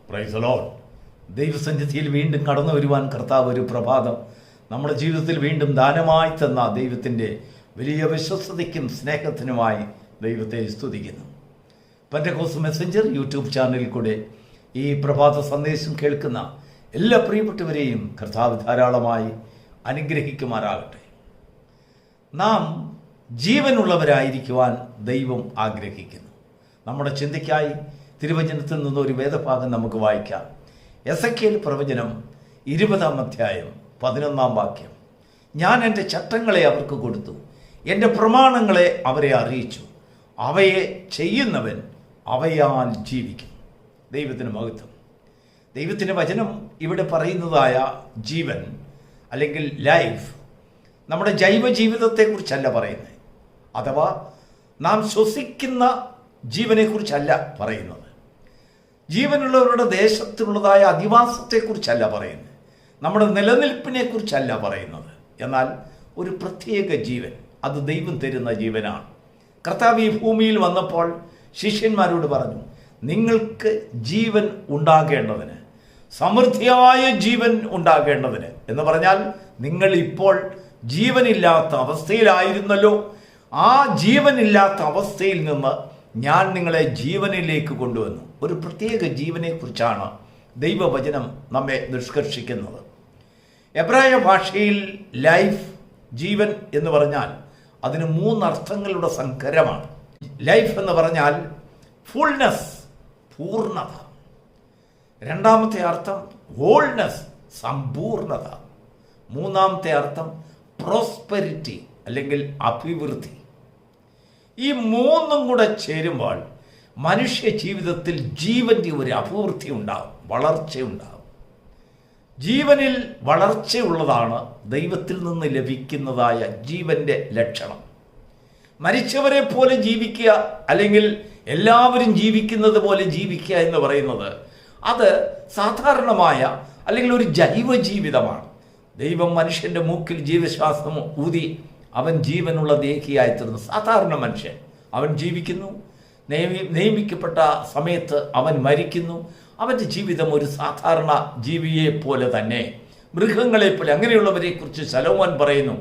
Praise the Lord. ദൈവസന്നിധിയിൽ വീണ്ടും കടന്നു വരുവാൻ കർത്താവ് ഒരു പ്രഭാതം നമ്മുടെ ജീവിതത്തിൽ വീണ്ടും ദാനമായി തന്ന ദൈവത്തിൻ്റെ വലിയ വിശ്വസ്തതയ്ക്കും സ്നേഹത്തിനുമായി ദൈവത്തെ സ്തുതിക്കുന്നു. പെന്തക്കോസ്റ്റ് മെസ്സഞ്ചർ യൂട്യൂബ് ചാനലിൽ കൂടെ ഈ പ്രഭാത സന്ദേശം കേൾക്കുന്ന എല്ലാ പ്രിയപ്പെട്ടവരെയും കർത്താവ് ധാരാളമായി അനുഗ്രഹിക്കുമാറാകട്ടെ. നാം ജീവനുള്ളവരായിരിക്കുവാൻ ദൈവം ആഗ്രഹിക്കുന്നു. നമ്മുടെ ചിന്തയ്ക്കായി തിരുവചനത്തിൽ നിന്നൊരു വേദഭാഗം നമുക്ക് വായിക്കാം. എസെക്കിയേൽ പ്രവചനം 20-ാം അധ്യായം 11-ാം വാക്യം. ഞാൻ എൻ്റെ ചട്ടങ്ങളെ അവർക്ക് കൊടുത്തു, എൻ്റെ പ്രമാണങ്ങളെ അവരെ അറിയിച്ചു, അവയെ ചെയ്യുന്നവൻ അവയാൽ ജീവിക്കും. ദൈവത്തിന് മഹത്വം. ദൈവത്തിൻ്റെ വചനം ഇവിടെ പറയുന്നതായ ജീവൻ അല്ലെങ്കിൽ ലൈഫ് നമ്മുടെ ജൈവ ജീവിതത്തെക്കുറിച്ചല്ല പറയുന്നത്, അഥവാ നാം ശ്വസിക്കുന്ന ജീവനെക്കുറിച്ചല്ല പറയുന്നത്, ജീവനുള്ളവരുടെ ദേശത്തുള്ളതായ അധിവാസത്തെക്കുറിച്ചല്ല പറയുന്നത്, നമ്മുടെ നിലനിൽപ്പിനെ കുറിച്ചല്ല പറയുന്നത്. എന്നാൽ ഒരു പ്രത്യേക ജീവൻ, അത് ദൈവം തരുന്ന ജീവനാണ്. കർത്താവ് ഈ ഭൂമിയിൽ വന്നപ്പോൾ ശിഷ്യന്മാരോട് പറഞ്ഞു, നിങ്ങൾക്ക് ജീവൻ ഉണ്ടാകേണ്ടതിന്, സമൃദ്ധിയായ ജീവൻ ഉണ്ടാകേണ്ടതിന് എന്ന് പറഞ്ഞാൽ നിങ്ങൾ ഇപ്പോൾ ജീവനില്ലാത്ത അവസ്ഥയിലായിരുന്നല്ലോ. ആ ജീവനില്ലാത്ത അവസ്ഥയിൽ നിന്ന് ഞാൻ നിങ്ങളെ ജീവനിലേക്ക് കൊണ്ടുവന്നു. ഒരു പ്രത്യേക ജീവനെക്കുറിച്ചാണ് ദൈവവചനം നമ്മെ നിഷ്കർഷിക്കുന്നത്. എബ്രായ ഭാഷയിൽ ലൈഫ്, ജീവൻ എന്ന് പറഞ്ഞാൽ അതിന് 3 അർത്ഥങ്ങളുടെ സങ്കരമാണ്. ലൈഫ് എന്ന് പറഞ്ഞാൽ ഫുൾനെസ്, പൂർണ്ണത. രണ്ടാമത്തെ അർത്ഥം ഹോൾനെസ്, സമ്പൂർണത. മൂന്നാമത്തെ അർത്ഥം പ്രോസ്പെരിറ്റി അല്ലെങ്കിൽ അഭിവൃദ്ധി. ഈ 3ഉം കൂടെ ചേരുമ്പോൾ മനുഷ്യ ജീവിതത്തിൽ ജീവന്റെ ഒരു അഭിവൃദ്ധി ഉണ്ടാകും, വളർച്ചയുണ്ടാകും. ജീവനിൽ വളർച്ചയുള്ളതാണ് ദൈവത്തിൽ നിന്ന് ലഭിക്കുന്നതായ ജീവന്റെ ലക്ഷണം. മരിച്ചവരെ പോലെ ജീവിക്കുക അല്ലെങ്കിൽ എല്ലാവരും ജീവിക്കുന്നത് പോലെ ജീവിക്കുക എന്ന് പറയുന്നത് അത് സാധാരണമായ അല്ലെങ്കിൽ ഒരു ജൈവ ജീവിതമാണ്. ദൈവം മനുഷ്യന്റെ മൂക്കിൽ ജീവശ്വാസം ഊതി അവൻ ജീവനുള്ള ദേഹിയായി തീർന്നു. സാധാരണ മനുഷ്യൻ അവൻ ജീവിക്കുന്നു, നിയമിക്കപ്പെട്ട സമയത്ത് അവൻ മരിക്കുന്നു. അവൻ്റെ ജീവിതം ഒരു സാധാരണ ജീവിയെ പോലെ തന്നെ, മൃഗങ്ങളെ പോലെ. അങ്ങനെയുള്ളവരെ കുറിച്ച് ശലോമോൻ പറയുന്നു,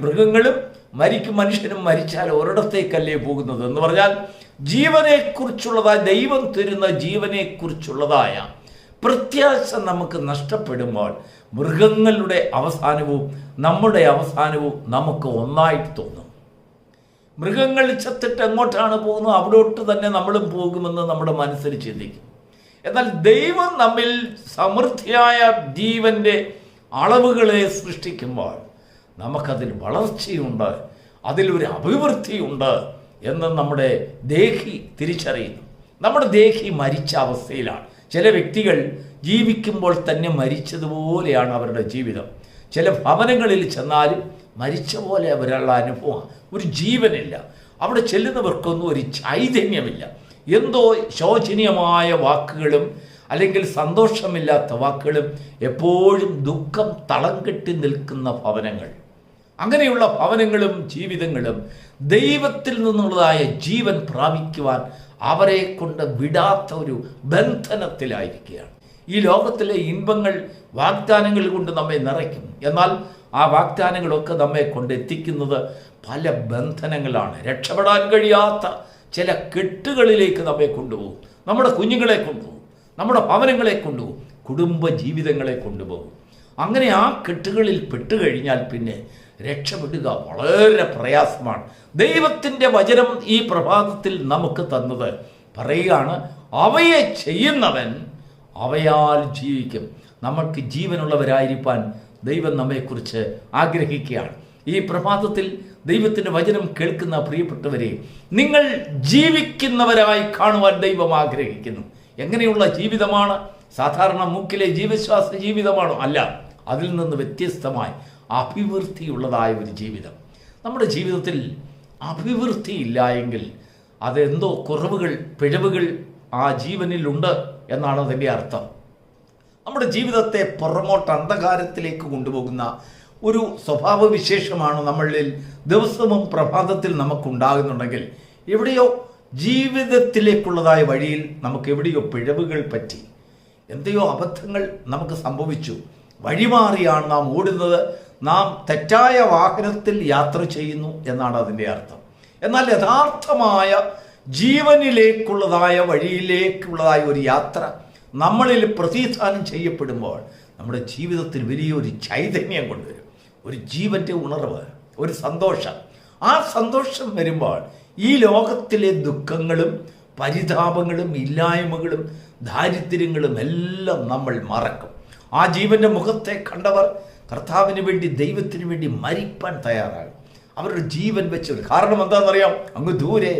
മൃഗങ്ങളും മരിക്കും, മനുഷ്യനും മരിച്ചാൽ ഒരിടത്തേക്കല്ലേ പോകുന്നത് എന്ന് പറഞ്ഞാൽ ജീവനെക്കുറിച്ചുള്ളതായ, ദൈവം തരുന്ന ജീവനെക്കുറിച്ചുള്ളതായ പ്രത്യാശ നമുക്ക് നഷ്ടപ്പെടുമ്പോൾ മൃഗങ്ങളുടെ അവസാനവും നമ്മുടെ അവസാനവും നമുക്ക് ഒന്നായിട്ട് തോന്നും. മൃഗങ്ങൾ ചത്തിട്ട് എങ്ങോട്ടാണ് പോകുന്നത്, അവിടോട്ട് തന്നെ നമ്മളും പോകുമെന്ന് നമ്മുടെ മനസ്സിൽ ചിന്തിക്കും. എന്നാൽ ദൈവം നമ്മിൽ സമൃദ്ധിയായ ജീവന്റെ അളവുകളെ സൃഷ്ടിക്കുമ്പോൾ നമുക്കതിൽ വളർച്ചയുണ്ട്, അതിലൊരു അഭിവൃദ്ധിയുണ്ട് എന്ന് നമ്മുടെ ദേഹി തിരിച്ചറിയുന്നു. നമ്മുടെ ദേഹി മരിച്ച അവസ്ഥയിലാണ്. ചില വ്യക്തികൾ ജീവിക്കുമ്പോൾ തന്നെ മരിച്ചതുപോലെയാണ് അവരുടെ ജീവിതം. ചില ഭവനങ്ങളിൽ ചെന്നാലും മരിച്ച പോലെ അവരുടെ അനുഭവം, ഒരു ജീവനില്ല. അവിടെ ചെല്ലുന്നവർക്കൊന്നും ഒരു ചൈതന്യമില്ല. എന്തോ ശോചനീയമായ വാക്കുകളും അല്ലെങ്കിൽ സന്തോഷമില്ലാത്ത വാക്കുകളും, എപ്പോഴും ദുഃഖം തളം കെട്ടി നിൽക്കുന്ന ഭവനങ്ങൾ. അങ്ങനെയുള്ള ഭവനങ്ങളും ജീവിതങ്ങളും ദൈവത്തിൽ നിന്നുള്ളതായ ജീവൻ പ്രാപിക്കുവാൻ അവരെ കൊണ്ട് വിടാത്ത ഒരു ബന്ധനത്തിലായിരിക്കുകയാണ്. ഈ ലോകത്തിലെ ഇൻപങ്ങൾ, വാഗ്ദാനങ്ങൾ കൊണ്ട് നമ്മെ നിറയ്ക്കും. എന്നാൽ ആ വാഗ്ദാനങ്ങളൊക്കെ നമ്മെ കൊണ്ടെത്തിക്കുന്നത് പല ബന്ധനങ്ങളാണ്. രക്ഷപ്പെടാൻ കഴിയാത്ത ചില കെട്ടുകളിലേക്ക് നമ്മെ കൊണ്ടുപോകും. നമ്മുടെ കുഞ്ഞുങ്ങളെ കൊണ്ടുപോകും, നമ്മുടെ ഭവനങ്ങളെ കൊണ്ടുപോകും, കുടുംബ ജീവിതങ്ങളെ കൊണ്ടുപോകും. അങ്ങനെ ആ കെട്ടുകളിൽ പെട്ടുകഴിഞ്ഞാൽ പിന്നെ രക്ഷപ്പെടുക വളരെ പ്രയാസമാണ്. ദൈവത്തിൻ്റെ വചനം ഈ പ്രഭാതത്തിൽ നമുക്ക് തന്നത് പറയുകയാണ്, അവയെ ചെയ്യുന്നവൻ അവയാൽ ജീവിക്കും. നമ്മൾക്ക് ജീവനുള്ളവരായിരിക്കാൻ ദൈവം നമ്മെക്കുറിച്ച് ആഗ്രഹിക്കുകയാണ്. ഈ പ്രഭാതത്തിൽ ദൈവത്തിൻ്റെ വചനം കേൾക്കുന്ന പ്രിയപ്പെട്ടവരെ, നിങ്ങൾ ജീവിക്കുന്നവരായി കാണുവാൻ ദൈവം ആഗ്രഹിക്കുന്നു. എങ്ങനെയുള്ള ജീവിതമാണ്? സാധാരണ മൂക്കിലെ ജീവശ്വാസ ജീവിതമാണോ? അല്ല, അതിൽ നിന്ന് വ്യത്യസ്തമായി അഭിവൃദ്ധിയുള്ളതായ ഒരു ജീവിതം. നമ്മുടെ ജീവിതത്തിൽ അഭിവൃദ്ധി ഇല്ല എങ്കിൽ അതെന്തോ കുറവുകൾ, പിഴവുകൾ ആ ജീവനിലുണ്ട് എന്നാണ് അതിൻ്റെ അർത്ഥം. നമ്മുടെ ജീവിതത്തെ പുറമോട്ട് അന്ധകാരത്തിലേക്ക് കൊണ്ടുപോകുന്ന ഒരു സ്വഭാവവിശേഷമാണ് നമ്മളിൽ ദിവസവും പ്രഭാതത്തിൽ നമുക്കുണ്ടാകുന്നുണ്ടെങ്കിൽ എവിടെയോ ജീവിതത്തിലേക്കുള്ളതായ വഴിയിൽ നമുക്ക് എവിടെയോ പിഴവുകൾ പറ്റി, എന്തെയോ അബദ്ധങ്ങൾ നമുക്ക് സംഭവിച്ചു, വഴിമാറിയാണ് നാം ഓടുന്നത്, നാം തെറ്റായ വാഹനത്തിൽ യാത്ര ചെയ്യുന്നു എന്നാണ് അതിൻ്റെ അർത്ഥം. എന്നാൽ യഥാർത്ഥമായ ജീവനിലേക്കുള്ളതായ വഴിയിലേക്കുള്ളതായ ഒരു യാത്ര നമ്മളിൽ പ്രതിനിധാനം ചെയ്യപ്പെടുമ്പോൾ നമ്മുടെ ജീവിതത്തിൽ വലിയൊരു ചൈതന്യം കൊണ്ടുവരും, ഒരു ജീവൻ്റെ ഉണർവ്, ഒരു സന്തോഷം. ആ സന്തോഷം വരുമ്പോൾ ഈ ലോകത്തിലെ ദുഃഖങ്ങളും പരിതാപങ്ങളും ഇല്ലായ്മകളും ദാരിദ്ര്യങ്ങളും എല്ലാം നമ്മൾ മറക്കും. ആ ജീവൻ്റെ മുഖത്തെ കണ്ടവർ കർത്താവിന് വേണ്ടി, ദൈവത്തിന് വേണ്ടി മരിപ്പാൻ തയ്യാറാകും. അവരുടെ ജീവൻ വെച്ചൊരു കാരണം എന്താണെന്നറിയാം? അങ്ങ് ദൂരെ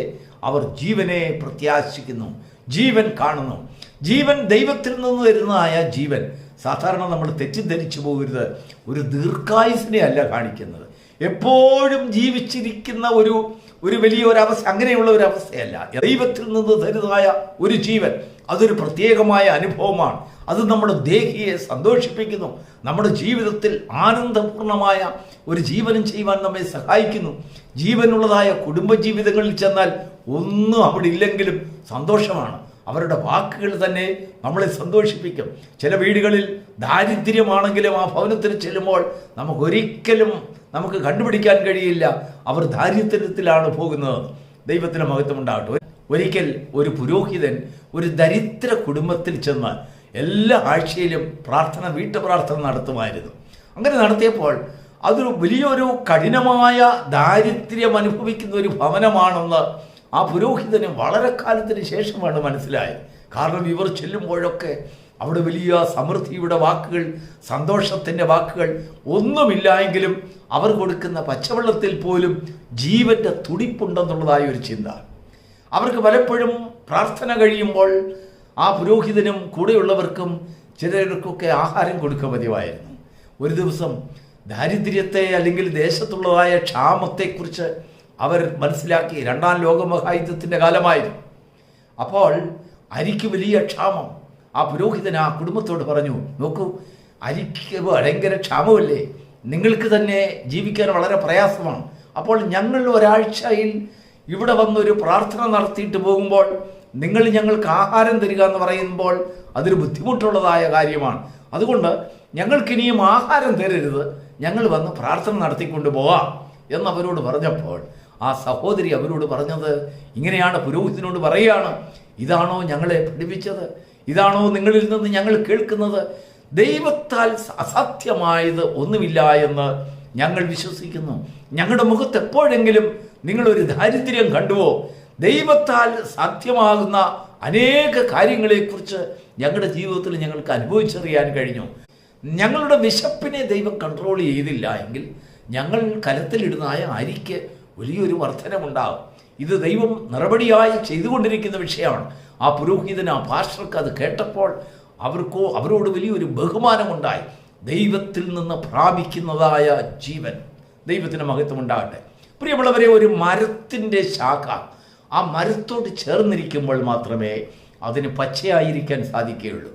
അവർ ജീവനെ പ്രത്യാശിക്കുന്നു, ജീവൻ കാണുന്നു. ജീവൻ ദൈവത്തിൽ നിന്ന് വരുന്നതായ ജീവൻ സാധാരണ നമ്മൾ തെറ്റിദ്ധരിച്ചു പോകരുത്, ഒരു ദീർഘായുസിനെ അല്ല കാണിക്കുന്നത്. എപ്പോഴും ജീവിച്ചിരിക്കുന്ന ഒരു വലിയൊരവസ്ഥ, അങ്ങനെയുള്ള ഒരു അവസ്ഥയല്ല. ദൈവത്തിൽ നിന്ന് തരുന്നതായ ഒരു ജീവൻ, അതൊരു പ്രത്യേകമായ അനുഭവമാണ്. അത് നമ്മുടെ ദേഹിയെ സന്തോഷിപ്പിക്കുന്നു, നമ്മുടെ ജീവിതത്തിൽ ആനന്ദപൂർണമായ ഒരു ജീവനം ചെയ്യുവാൻ നമ്മെ സഹായിക്കുന്നു. ജീവനുള്ളതായ കുടുംബജീവിതങ്ങളിൽ ചെന്നാൽ ഒന്നും അവിടെ ഇല്ലെങ്കിലും സന്തോഷമാണ്. അവരുടെ വാക്കുകൾ തന്നെ നമ്മളെ സന്തോഷിപ്പിക്കും. ചില വീടുകളിൽ ദാരിദ്ര്യമാണെങ്കിലും ആ ഭവനത്തിൽ ചെല്ലുമ്പോൾ നമുക്ക് കണ്ടുപിടിക്കാൻ കഴിയില്ല അവർ ദാരിദ്ര്യത്തിലാണ് പോകുന്നത്. ദൈവത്തിന് മഹത്വം ഉണ്ടാകട്ടെ. ഒരിക്കൽ ഒരു പുരോഹിതൻ ഒരു ദരിദ്ര കുടുംബത്തിൽ ചെന്ന് എല്ലാ ആഴ്ചയിലും വീട്ടുപ്രാർത്ഥന നടത്തുമായിരുന്നു. അങ്ങനെ നടത്തിയപ്പോൾ അതൊരു വലിയൊരു കഠിനമായ ദാരിദ്ര്യം അനുഭവിക്കുന്ന ഒരു ഭവനമാണെന്ന് ആ പുരോഹിതന് വളരെ കാലത്തിന് ശേഷമാണ് മനസ്സിലായത്. കാരണം ഇവർ ചെല്ലുമ്പോഴൊക്കെ അവിടെ വലിയ സമൃദ്ധിയുടെ വാക്കുകൾ, സന്തോഷത്തിൻ്റെ വാക്കുകൾ ഒന്നുമില്ലായെങ്കിലും അവർ കൊടുക്കുന്ന പച്ചവെള്ളത്തിൽ പോലും ജീവൻ്റെ തുടിപ്പുണ്ടെന്നുള്ളതായ ഒരു ചിന്ത. അവർക്ക് പലപ്പോഴും പ്രാർത്ഥന കഴിയുമ്പോൾ ആ പുരോഹിതനും കൂടെയുള്ളവർക്കും ചിലർക്കൊക്കെ ആഹാരം കൊടുക്കുക പതിവായിരുന്നു. ഒരു ദിവസം ദാരിദ്ര്യത്തെ അല്ലെങ്കിൽ ദേശത്തുള്ളതായ ക്ഷാമത്തെക്കുറിച്ച് അവർ മനസ്സിലാക്കി. 2ാം ലോകമഹായുദ്ധത്തിൻ്റെ കാലമായിരുന്നു. അപ്പോൾ അരിക്ക് വലിയ ക്ഷാമം. ആ പുരോഹിതൻ ആ കുടുംബത്തോട് പറഞ്ഞു, നോക്കൂ, അരിക്ക് ഭയങ്കര ക്ഷാമമല്ലേ, നിങ്ങൾക്ക് തന്നെ ജീവിക്കാൻ വളരെ പ്രയാസമാണ്. അപ്പോൾ ഞങ്ങൾ ഒരാഴ്ചയിൽ ഇവിടെ വന്നൊരു പ്രാർത്ഥന നടത്തിയിട്ട് പോകുമ്പോൾ നിങ്ങൾ ഞങ്ങൾക്ക് ആഹാരം തരിക എന്ന് പറയുമ്പോൾ അതൊരു ബുദ്ധിമുട്ടുള്ളതായ കാര്യമാണ്. അതുകൊണ്ട് ഞങ്ങൾക്കിനിയും ആഹാരം തരരുത്, ഞങ്ങൾ വന്ന് പ്രാർത്ഥന നടത്തിക്കൊണ്ട് പോവാം എന്നവരോട് പറഞ്ഞപ്പോൾ ആ സഹോദരി അവരോട് പറഞ്ഞത് ഇങ്ങനെയാണ്, പുരോഹിതനോട് പറയുകയാണ്, ഇതാണോ ഞങ്ങളെ പഠിപ്പിച്ചത്? ഇതാണോ നിങ്ങളിൽ നിന്ന് ഞങ്ങൾ കേൾക്കുന്നത്? ദൈവത്താൽ അസാധ്യമായത് ഒന്നുമില്ല എന്ന് ഞങ്ങൾ വിശ്വസിക്കുന്നു. ഞങ്ങളുടെ മുഖത്ത് എപ്പോഴെങ്കിലും നിങ്ങളൊരു ദാരിദ്ര്യം കണ്ടുവോ? ദൈവത്താൽ സാധ്യമാകുന്ന അനേക കാര്യങ്ങളെക്കുറിച്ച് ഞങ്ങളുടെ ജീവിതത്തിൽ ഞങ്ങൾക്ക് അനുഭവിച്ചറിയാൻ കഴിഞ്ഞു. ഞങ്ങളുടെ വിശപ്പിനെ ദൈവം കൺട്രോൾ ചെയ്തില്ല എങ്കിൽ ഞങ്ങൾ കലത്തിലിടുന്നതായ അരിക്ക് വലിയൊരു വർധനമുണ്ടാകും. ഇത് ദൈവം നിറപടിയായി ചെയ്തുകൊണ്ടിരിക്കുന്ന വിഷയമാണ്. ആ പുരോഹിതന്, ആ പാസ്റ്റർക്ക് അത് കേട്ടപ്പോൾ അവരോട് വലിയൊരു ബഹുമാനമുണ്ടായി. ദൈവത്തിൽ നിന്ന് പ്രാപിക്കുന്നതായ ജീവൻ, ദൈവത്തിന് മഹത്വം ഉണ്ടാകട്ടെ. പ്രിയമുള്ളവരെ, ഒരു മരത്തിൻ്റെ ശാഖ ആ മരത്തോട് ചേർന്നിരിക്കുമ്പോൾ മാത്രമേ അതിന് പച്ചയായിരിക്കാൻ സാധിക്കുകയുള്ളൂ.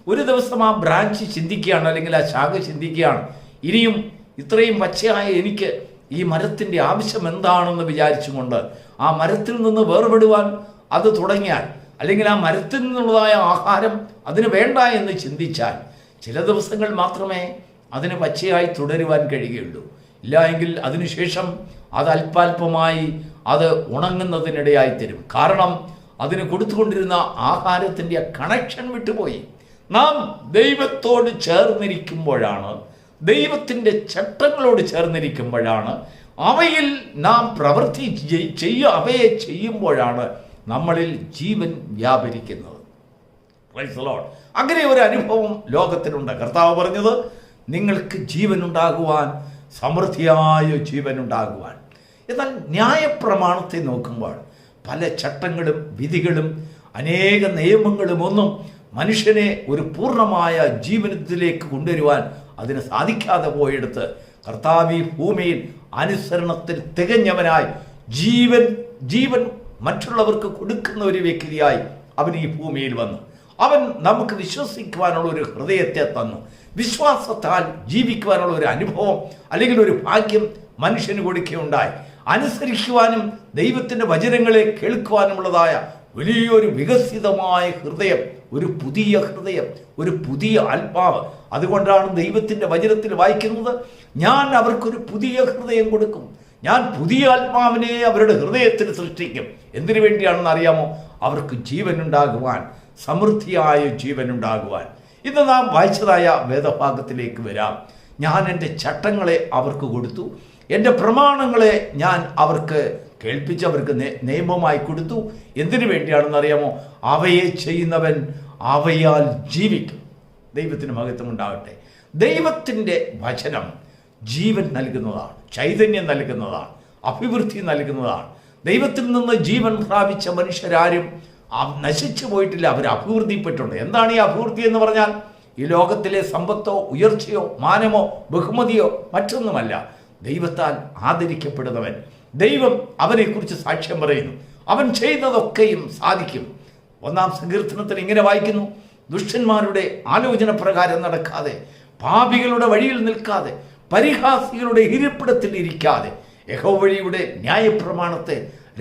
ഒരു ദിവസം ആ ബ്രാഞ്ച് ചിന്തിക്കുകയാണ്, അല്ലെങ്കിൽ ആ ശാഖ ചിന്തിക്കുകയാണ്, ഇനിയും ഇത്രയും പച്ചയായ എനിക്ക് ഈ മരത്തിൻ്റെ ആവശ്യം എന്താണെന്ന് വിചാരിച്ചുകൊണ്ട് ആ മരത്തിൽ നിന്ന് വേർപെടുവാൻ അത് തുടങ്ങിയാൽ, അല്ലെങ്കിൽ ആ മരത്തിൽ നിന്നുള്ളതായ ആഹാരം അതിന് വേണ്ട എന്ന് ചിന്തിച്ചാൽ ചില ദിവസങ്ങൾ മാത്രമേ അതിന് പച്ചയായി തുടരുവാൻ കഴിയുകയുള്ളൂ. ഇല്ല എങ്കിൽ അതിനുശേഷം അത് അല്പാൽപമായി അത് ഉണങ്ങുന്നതിനിടയായിത്തരും. കാരണം അതിന് കൊടുത്തുകൊണ്ടിരുന്ന ആഹാരത്തിൻ്റെ കണക്ഷൻ വിട്ടുപോയി. നാം ദൈവത്തോട് ചേർന്നിരിക്കുമ്പോഴാണ്, ദൈവത്തിൻ്റെ ചട്ടങ്ങളോട് ചേർന്നിരിക്കുമ്പോഴാണ്, അവയിൽ നാം അവയെ ചെയ്യുമ്പോഴാണ് നമ്മളിൽ ജീവൻ വ്യാപരിക്കുന്നത്. അങ്ങനെ ഒരു അനുഭവം ലോകത്തിലുണ്ട്. കർത്താവ് പറഞ്ഞത് നിങ്ങൾക്ക് ജീവൻ ഉണ്ടാകുവാൻ, സമൃദ്ധിയായ ജീവൻ ഉണ്ടാകുവാൻ. എന്നാൽ ന്യായപ്രമാണത്തെ നോക്കുമ്പോൾ പല ചട്ടങ്ങളും വിധികളും അനേക നിയമങ്ങളും ഒന്നും മനുഷ്യനെ ഒരു പൂർണ്ണമായ ജീവനത്തിലേക്ക് കൊണ്ടുവരുവാൻ അതിന് സാധിക്കാതെ പോയെടുത്ത് കർത്താവ് ഈ ഭൂമിയിൽ അനുസരണത്തിൽ തികഞ്ഞവനായി ജീവൻ മറ്റുള്ളവർക്ക് കൊടുക്കുന്ന ഒരു വ്യക്തിയായി അവൻ ഈ ഭൂമിയിൽ വന്നു. അവൻ നമുക്ക് വിശ്വസിക്കുവാനുള്ള ഒരു ഹൃദയത്തെ തന്നു. വിശ്വാസത്താൽ ജീവിക്കുവാനുള്ള ഒരു അനുഭവം അല്ലെങ്കിൽ ഒരു ഭാഗ്യം മനുഷ്യന് കൊടുക്കുകയുണ്ടായി. അനുസരിക്കുവാനും ദൈവത്തിൻ്റെ വചനങ്ങളെ കേൾക്കുവാനുമുള്ളതായ വലിയൊരു വികസിതമായ ഹൃദയം ഒരു പുതിയ ഹൃദയം, ഒരു പുതിയ ആത്മാവ്. അതുകൊണ്ടാണ് ദൈവത്തിൻ്റെ വചനത്തിൽ വായിക്കുന്നത്, ഞാൻ അവർക്കൊരു പുതിയ ഹൃദയം കൊടുക്കും, ഞാൻ പുതിയ ആത്മാവിനെ അവരുടെ ഹൃദയത്തിൽ സൃഷ്ടിക്കും. എന്തിനു വേണ്ടിയാണെന്ന് അറിയാമോ? അവർക്ക് ജീവനുണ്ടാകുവാൻ, സമൃദ്ധിയായ ജീവനുണ്ടാകുവാൻ. ഇന്ന് നാം വായിച്ചതായ വേദഭാഗത്തിലേക്ക് വരാം. ഞാൻ എൻ്റെ ചട്ടങ്ങളെ അവർക്ക് കൊടുത്തു, എൻ്റെ പ്രമാണങ്ങളെ ഞാൻ അവർക്ക് കേൾപ്പിച്ച് അവർക്ക് നിയമമായി കൊടുത്തു. എന്തിനു വേണ്ടിയാണെന്ന് അറിയാമോ? അവയെ ചെയ്യുന്നവൻ അവയാൽ ജീവിക്കും. ദൈവത്തിന് മഹത്വം ഉണ്ടാകട്ടെ. ദൈവത്തിൻ്റെ വചനം ജീവൻ നൽകുന്നതാണ്, ചൈതന്യം നൽകുന്നതാണ്, അഭിവൃദ്ധി നൽകുന്നതാണ്. ദൈവത്തിൽ നിന്ന് ജീവൻ പ്രാപിച്ച മനുഷ്യരാരും നശിച്ചു പോയിട്ടില്ല, അവർ അഭിവൃദ്ധിപ്പെട്ടുണ്ട്. എന്താണ് ഈ അഭിവൃദ്ധി എന്ന് പറഞ്ഞാൽ? ഈ ലോകത്തിലെ സമ്പത്തോ ഉയർച്ചയോ മാനമോ ബഹുമതിയോ മറ്റൊന്നുമല്ല. ദൈവത്താൽ ആദരിക്കപ്പെടുന്നവൻ, ദൈവം അവനെക്കുറിച്ച് സാക്ഷ്യം പറയുന്നു, അവൻ ചെയ്തതൊക്കെയും സാധിക്കും. 1-ാം സങ്കീർത്തനത്തിൽ ഇങ്ങനെ വായിക്കുന്നു, ദുഷ്ടന്മാരുടെ ആലോചന പ്രകാരം നടക്കാതെ, പാപികളുടെ വഴിയിൽ നിൽക്കാതെ, പരിഹാസികളുടെ ഇരിപ്പിടത്തിൽ ഇരിക്കാതെ, യഹോവയുടെ ന്യായപ്രമാണത്തെ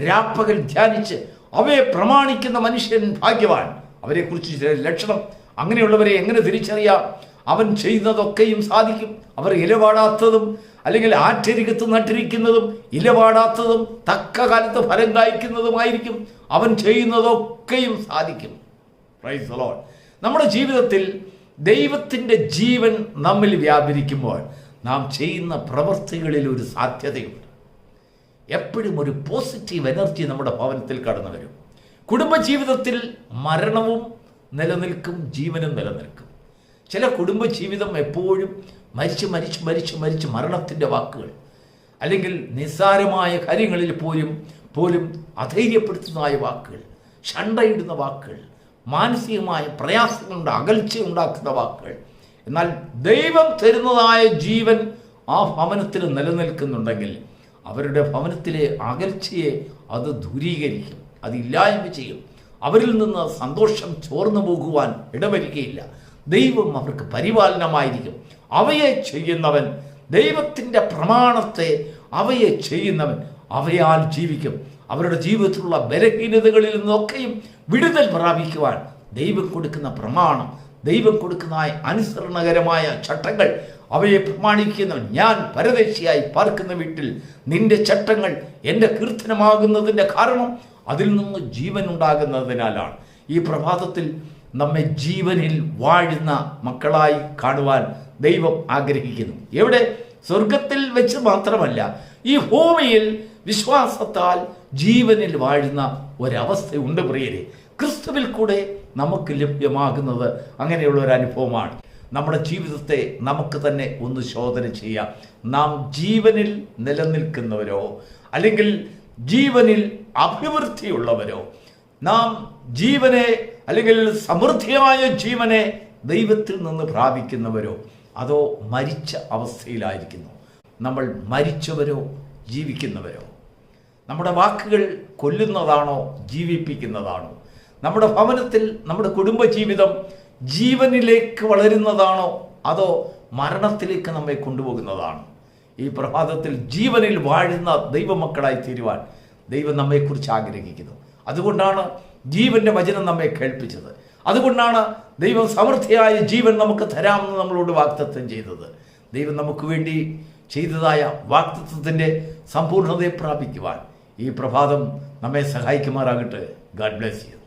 രാപ്പകൽ ധ്യാനിച്ച് അവയെ പ്രമാണിക്കുന്ന മനുഷ്യൻ ഭാഗ്യവാൻ. അവരെക്കുറിച്ച് ചില ലക്ഷണം, അങ്ങനെയുള്ളവരെ എങ്ങനെ തിരിച്ചറിയാം? അവൻ ചെയ്യുന്നതൊക്കെയും സാധിക്കും. അവർ ഇലപാടാത്തതും അല്ലെങ്കിൽ ആറ്റരികത്ത് നട്ടിരിക്കുന്നതും ഇലപാടാത്തതും തക്ക കാലത്ത് ഫലം കായ്ക്കുന്നതുമായിരിക്കും. അവൻ ചെയ്യുന്നതൊക്കെയും സാധിക്കും. Praise the Lord. നമ്മുടെ ജീവിതത്തിൽ ദൈവത്തിൻ്റെ ജീവൻ നമ്മിൽ വ്യാപരിക്കുമ്പോൾ നാം ചെയ്യുന്ന പ്രവൃത്തികളിൽ ഒരു സാധ്യതയുണ്ട്. എപ്പോഴും ഒരു പോസിറ്റീവ് എനർജി നമ്മുടെ ഭവനത്തിൽ കടന്നു വരും. കുടുംബജീവിതത്തിൽ മരണവും നിലനിൽക്കും, ജീവനും നിലനിൽക്കും. ചില കുടുംബജീവിതം എപ്പോഴും മരിച്ച് മരണത്തിൻ്റെ വാക്കുകൾ, അല്ലെങ്കിൽ നിസ്സാരമായ കാര്യങ്ങളിൽ പോലും അധൈര്യപ്പെടുത്തുന്നതായ വാക്കുകൾ, ശണ്ടയിടുന്ന വാക്കുകൾ, മാനസികമായ പ്രയാസങ്ങളുണ്ട്, അകൽച്ചയുണ്ടാക്കുന്ന വാക്കുകൾ. എന്നാൽ ദൈവം തരുന്നതായ ജീവൻ ആ ഭവനത്തിൽ നിലനിൽക്കുന്നുണ്ടെങ്കിൽ അവരുടെ ഭവനത്തിലെ അകൽച്ചയെ അത് ദൂരീകരിക്കും, അത് ഇല്ലായ്മ ചെയ്യും. അവരിൽ നിന്ന് സന്തോഷം ചോർന്നു പോകുവാൻ ഇടവരികയില്ല. ദൈവം അവർക്ക് പരിപാലനമായിരിക്കും. അവയെ ചെയ്യുന്നവൻ, ദൈവത്തിൻ്റെ പ്രമാണത്തെ അവയെ ചെയ്യുന്നവൻ അവയാൽ ജീവിക്കും. അവരുടെ ജീവിതത്തിലുള്ള ബലഹീനതകളിൽ നിന്നൊക്കെയും വിടുതൽ പ്രാപിക്കുവാൻ ദൈവം കൊടുക്കുന്ന പ്രമാണം, ദൈവം കൊടുക്കുന്ന അനുസരണകരമായ ചട്ടങ്ങൾ, അവയെ പ്രമാണിക്കുന്നവൻ, ഞാൻ പരദേശിയായി പാർക്കുന്ന വീട്ടിൽ നിന്റെ ചട്ടങ്ങൾ എൻ്റെ കീർത്തനമാകുന്നതിൻ്റെ കാരണം അതിൽ നിന്ന് ജീവൻ ഉണ്ടാകുന്നതിനാലാണ്. ഈ പ്രഭാതത്തിൽ നമ്മെ ജീവനിൽ വാഴുന്ന മക്കളായി കാണുവാൻ ദൈവം ആഗ്രഹിക്കുന്നു. എവിടെ? സ്വർഗത്തിൽ വെച്ച് മാത്രമല്ല, ഈ ഭൂമിയിൽ വിശ്വാസത്താൽ ജീവനിൽ വാഴുന്ന ഒരവസ്ഥയുണ്ട് പ്രിയരെ. ക്രിസ്തുവിൽ കൂടെ നമുക്ക് ലഭ്യമാകുന്നത് അങ്ങനെയുള്ള ഒരു അനുഭവമാണ്. നമ്മുടെ ജീവിതത്തെ നമുക്ക് തന്നെ ഒന്ന് ശോധന ചെയ്യാം. നാം ജീവനിൽ നിലനിൽക്കുന്നവരോ അല്ലെങ്കിൽ ജീവനിൽ അഭിവൃദ്ധിയുള്ളവരോ, നാം ജീവനെ അല്ലെങ്കിൽ സമൃദ്ധിയായ ജീവനെ ദൈവത്തിൽ നിന്ന് പ്രാപിക്കുന്നവരോ, അതോ മരിച്ച അവസ്ഥയിലായിരിക്കുന്നു? നമ്മൾ മരിച്ചവരോ ജീവിക്കുന്നവരോ? നമ്മുടെ വാക്കുകൾ കൊല്ലുന്നതാണോ ജീവിപ്പിക്കുന്നതാണോ? നമ്മുടെ ഭവനത്തിൽ നമ്മുടെ കുടുംബജീവിതം ജീവനിലേക്ക് വളരുന്നതാണോ അതോ മരണത്തിലേക്ക് നമ്മെ കൊണ്ടുപോകുന്നതാണോ? ഈ പ്രഭാതത്തിൽ ജീവനിൽ വാഴുന്ന ദൈവമക്കളായി തീരുവാൻ ദൈവം നമ്മെക്കുറിച്ച് ആഗ്രഹിക്കുന്നു. അതുകൊണ്ടാണ് ജീവന്റെ വചനം നമ്മെ കേൾപ്പിച്ചത്. അതുകൊണ്ടാണ് ദൈവം സമൃദ്ധിയായ ജീവൻ നമുക്ക് തരാമെന്ന് നമ്മളോട് വാഗ്ദത്തം ചെയ്തത്. ദൈവം നമുക്ക് വേണ്ടി ചെയ്തതായ വാഗ്ദത്തത്തിൻ്റെ സമ്പൂർണ്ണതയെ പ്രാപിക്കുവാൻ ഈ പ്രഭാതം നമ്മെ സഹായിക്കുമാറാകട്ടെ. God bless you.